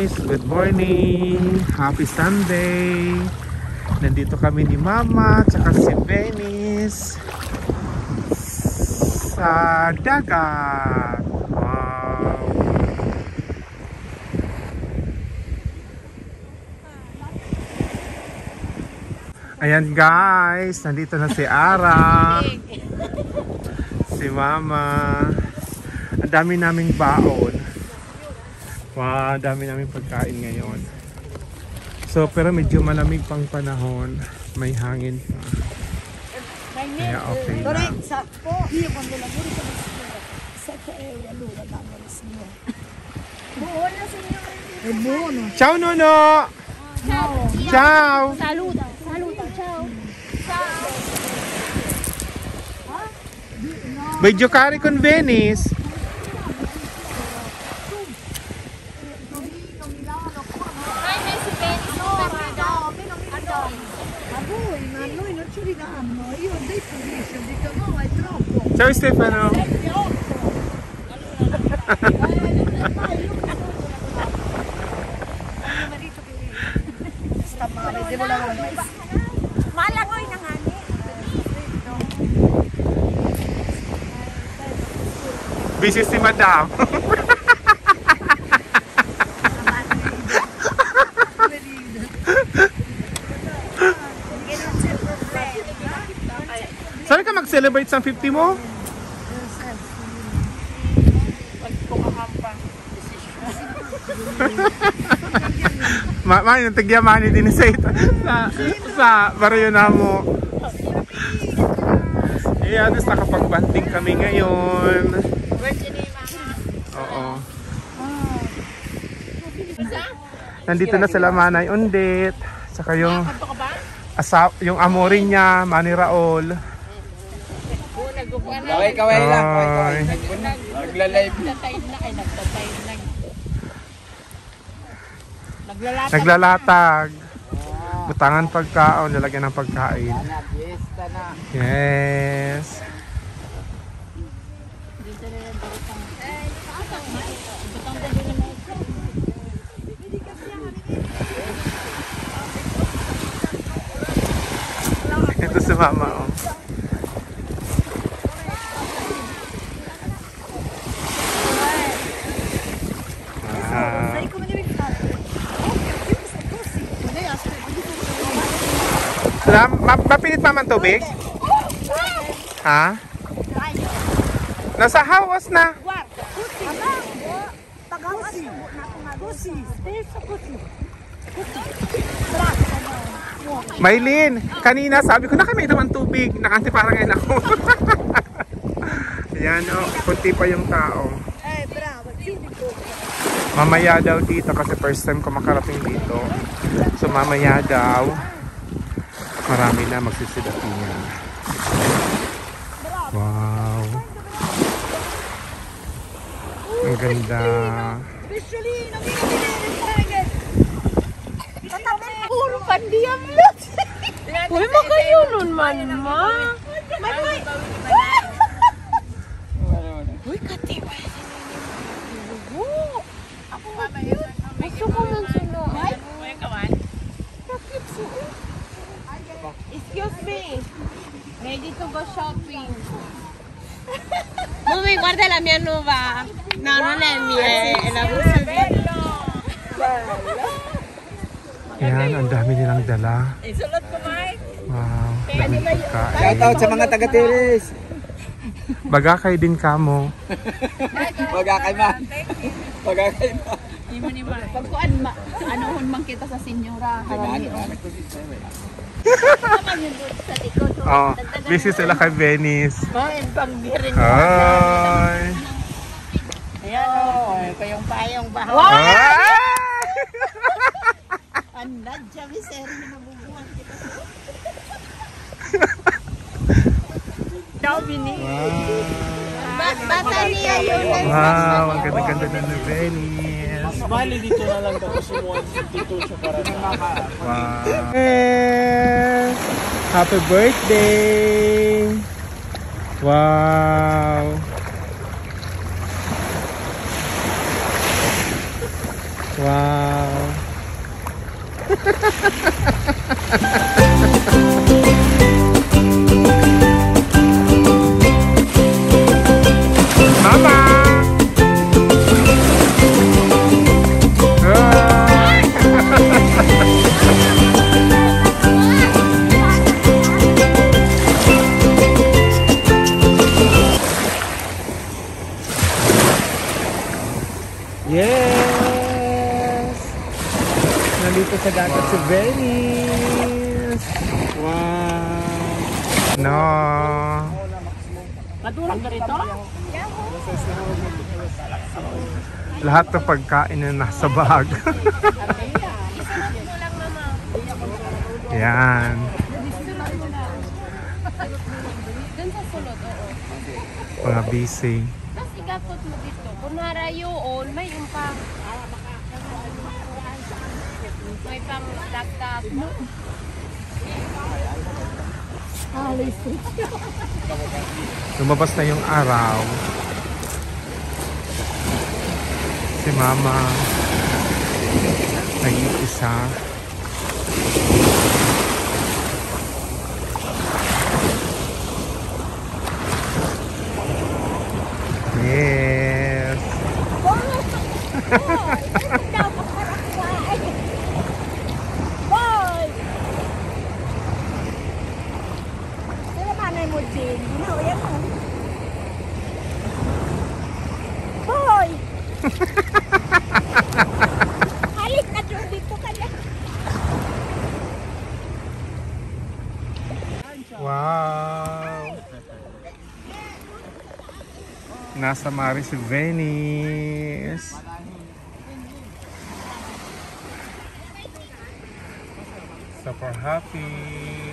guys, good morning, happy Sunday. Nandito kami ni Mama tsaka si Venice sa dagat. Wow. Ayan guys, nandito na si Ara, si Mama. Ang dami naming baon. Wow, dami naming pagkain ngayon. So, pero medyo malamig pang panahon. May hangin pa. Kaya okay lang. Ciao, Nuno! Ciao! Saluda, saluda, ciao! May giocare con Venice. Io ho detto 10, ho detto no, è troppo. Ciao Stefano. Sta male, devo lavorare. Malagoy na nga ni. Busy si Madam. Saan ka mag-celebrate sa 50 mo? Mani, nagtagyamani din sa baryo na mo. Ayan, nakapag-banting kami ngayon. Oo. Nandito na sila Manay Undit. Saka yung amorin niya, Manny Raul. Kaway lang, kaway. Nagla-live. Naglalatag. Butangan pagkaon, lalagyan ng pagkain. Yes. Ito si Mama, oh. Mapilit pa man tubig? Ha? Nasa hawas na. Maylin, kanina sabi ko na kami naman tubig. Nakantiparangan ako. Ayan, oh, kunti pa yung tao. Mamaya daw dito kasi first time ko makarating dito. So mamaya daw marami na magsisidating niya. Wow. Ang ganda. Puro pandiam lang. Uy, makayunon man, ma. Uy, katiwa. Ako nga gusto ko man sino. Excuse me. Ready to go shopping. Mami, guarda la mia nuova. No, non è mia, è la busta bello. Yan, ang dami nilang dala. Isulot ko, Mike. Wow, dami pagkain. Shoutout sa mga taga-Tiris. Bagakay din kamo. Bagakay ma. Bagakay ma. Pagkuan, anuhon man kita sa senyora. Oh, busy sila kay Venice. Pangbirin. Hi. Ayan o, ito yung payong baho. Andad, sabi sir, nabubuhan kita. Ciao, Bini. Bata niya yun. Wow, ang ganda-ganda na ni Venice. Bali dito na lang daw sumuwan dito sa Paranaque. Wow. Yes. Happy birthday. Wow. Wow. Mama! Yes! Nandito sa dagat si Venice! Wow! No! Madurog na rito? Lahat ng pagkain na nasa bag. Yan. Doon sa sulod, oo. Mga busy. Tapos igakot mo dito. Kunwara yun, may yung pang... May pang dagdag. Lumabas na yung araw. Si Mama nag-iisa. Yes. Boy! Sino manay mo, Jane? Ginawa yan mo. Boy! Halik na doon dito ka na. Wow. Nasa mare si Venice. Super happy.